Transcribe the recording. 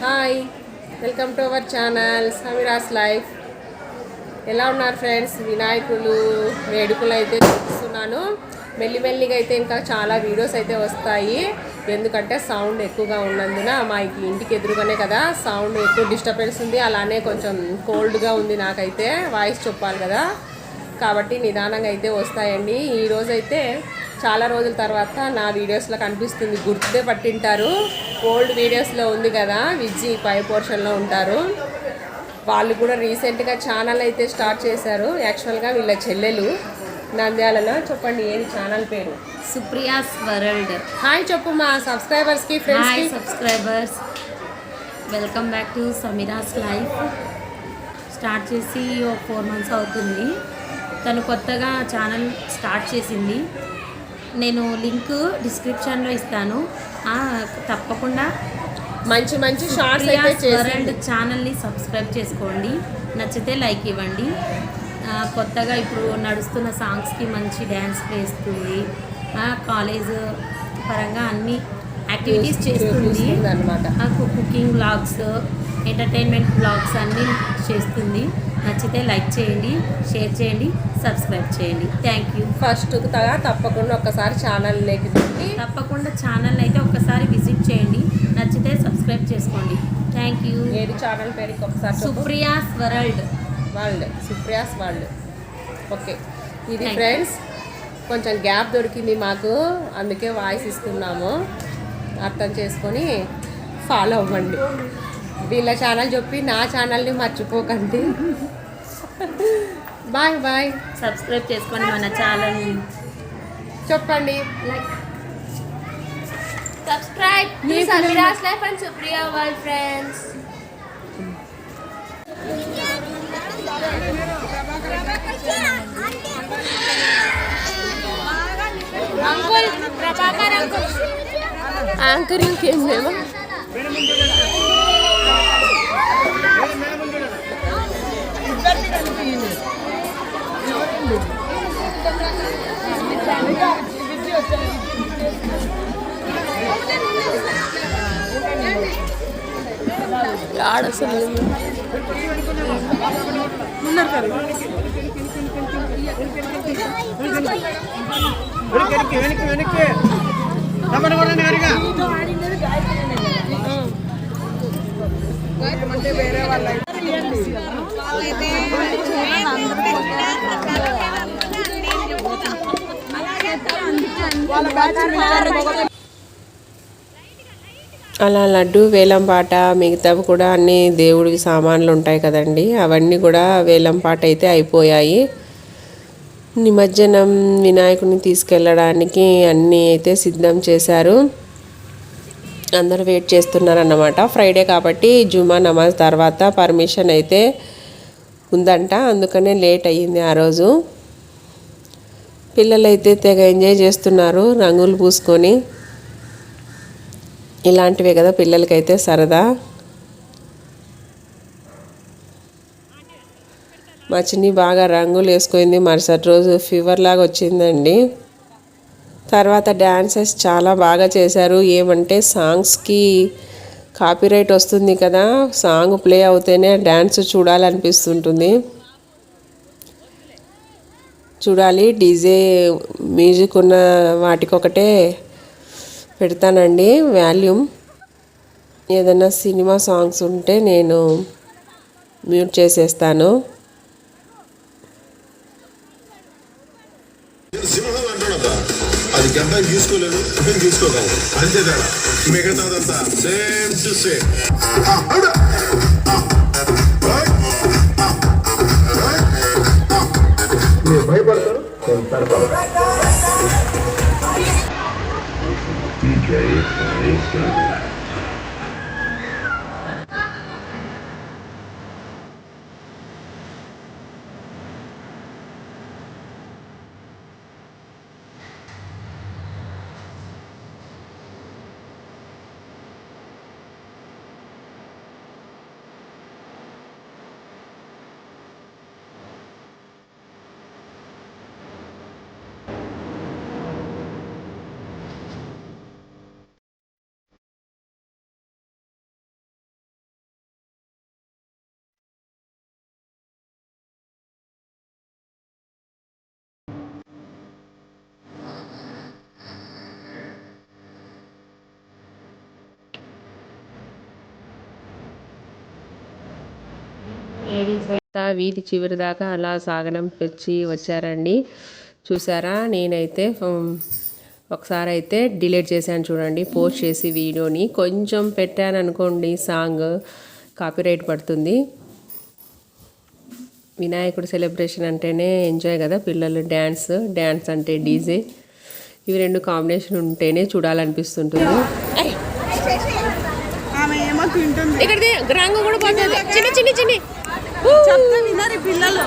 Hi, welcome to our channel Sameera's life. ఎలా ఉన్నారు friends? వినాయకులు వేడుకలు అయితే చూపిస్తున్నాను. మెల్లిమెల్లిగా అయితే ఇంకా చాలా వీడియోస్ అయితే వస్తాయి. ఎందుకంటే సౌండ్ ఎక్కువగా ఉన్నందున మా ఇంటికి ఎదురుగానే కదా, సౌండ్ ఎక్కువ డిస్టర్బెన్స్ ఉంది. అలానే కొంచెం కోల్డ్గా ఉంది నాకైతే, వాయిస్ చెప్పాలి కదా, కాబట్టి నిదానంగా అయితే వస్తాయండి. ఈరోజైతే చాలా రోజుల తర్వాత నా వీడియోస్లో కనిపిస్తుంది. గుర్తుదే పట్టింటారు, ఓల్డ్ వీడియోస్లో ఉంది కదా, విజ్జి పై పోర్షన్లో ఉంటారు. వాళ్ళు కూడా రీసెంట్గా ఛానల్ అయితే స్టార్ట్ చేశారు. యాక్చువల్గా వీళ్ళ చెల్లెలు నంద్యాలలో. చెప్పండి, ఏది ఛానల్ పేరు? సుప్రియాస్ వరల్డ్. హాయ్ చెప్పు మా సబ్స్క్రైబర్స్కి, ఫ్రెండ్స్కి. Hi subscribers, welcome back to Sameera's life. Start చేసి ఒక 4 months అవుతుంది. తను కొత్తగా ఛానల్ స్టార్ట్ చేసింది. నేను లింక్ డిస్క్రిప్షన్లో ఇస్తాను, తప్పకుండా మంచి మంచి షార్ట్స్ అయితే వరల్డ్ ఛానల్ని సబ్స్క్రైబ్ చేసుకోండి. నచ్చితే లైక్ ఇవ్వండి. కొత్తగా ఇప్పుడు నడుస్తున్న సాంగ్స్కి మంచి డ్యాన్స్ వేస్తుంది. కాలేజ్ పరంగా అన్ని యాక్టివిటీస్ చేస్తుంది అన్నమాట. కుకింగ్ వ్లాగ్స్, ఎంటర్టైన్మెంట్ వ్లాగ్స్ అన్నీ చేస్తుంది. నచ్చితే లైక్ చేయండి, షేర్ చేయండి, సబ్స్క్రైబ్ చేయండి. Thank you. ఫస్ట్ తప్పకుండా ఒక్కసారి ఛానల్లోకి తప్పకుండా ఛానల్ అయితే ఒక్కసారి విజిట్ చేయండి. నచ్చితే సబ్స్క్రైబ్ చేసుకోండి. Thank you. ఏది ఛానల్ పేరు ఒకసారి? Supriya's world. Supriya's world. Okay, ఇది ఫ్రెండ్స్ కొంచెం గ్యాప్ దొరికింది మాకు, అందుకే వాయిస్ ఇస్తున్నాము. అర్థం చేసుకొని ఫాలో అవ్వండి. వీళ్ళ ఛానల్ చెప్పి నా ఛానల్ని మర్చిపోకండి. Bye bye. సబ్స్క్రైబ్ చేసుకోండి మన ఛానల్. చెప్పండి. Like Subscribe to Samira's Life and Supriya World, friends. Uncle, Prabhakar uncle. Anchoring came మేము. అసలు అలా లడ్డు, వేలం పాట, మిగతావి కూడా అన్ని దేవుడివి సామాన్లు ఉంటాయి కదండి, అవన్నీ కూడా వేలం పాట అయితే అయిపోయాయి. నిమజ్జనం వినాయకుడిని తీసుకెళ్ళడానికి అన్నీ అయితే సిద్ధం చేశారు. అందరూ వెయిట్ చేస్తున్నారన్నమాట. ఫ్రైడే కాబట్టి జుమా నమాజ్ తర్వాత పర్మిషన్ అయితే ఉందంట, అందుకనే లేట్ అయ్యింది ఆ రోజు. పిల్లలైతే తెగ ఎంజాయ్ చేస్తున్నారు రంగులు పూసుకొని. ఇలాంటివే కదా పిల్లలకైతే సరదా. మా చిన్ని బాగా రంగులు వేసుకుంది. మరుసటి రోజు ఫీవర్ లాగా వచ్చిందండి. తర్వాత డ్యాన్సెస్ చాలా బాగా చేశారు. ఏమంటే సాంగ్స్కి కాపీరైట్ వస్తుంది కదా, సాంగ్ ప్లే అవుతేనే డ్యాన్స్ చూడాలనిపిస్తుంటుంది. చూడాలి, డీజే మ్యూజిక్ ఉన్న వాటికొకటే పెడతానండి వాల్యూమ్. ఏదైనా సినిమా సాంగ్స్ ఉంటే నేను మ్యూట్ చేసేస్తాను. అది గంట తీసుకోలేదు, నేను తీసుకోగలను అంతే తేడా. మిగతాదంతా సేమ్ టు సేమ్. భయపడతారు. వీధి చివరి దాకా అలా సాగనంపించి వచ్చారండి. చూసారా, నేనైతే ఒకసారి అయితే డిలీట్ చేశాను చూడండి, పోస్ట్ చేసి వీడియోని కొంచెం పెట్టాను అనుకోండి, సాంగ్ కాపీరైట్ పడుతుంది. వినాయకుడు సెలబ్రేషన్ అంటేనే ఎంజాయ్ కదా, పిల్లలు డ్యాన్స్ అంటే డీజే, ఇవి రెండు కాంబినేషన్ ఉంటేనే చూడాలనిపిస్తుంటుంది. ఇక్కడ గ్రాంగు కూడా పోతుంది, చిన్న చిన్న చెప్తా వినరు పిల్లలు.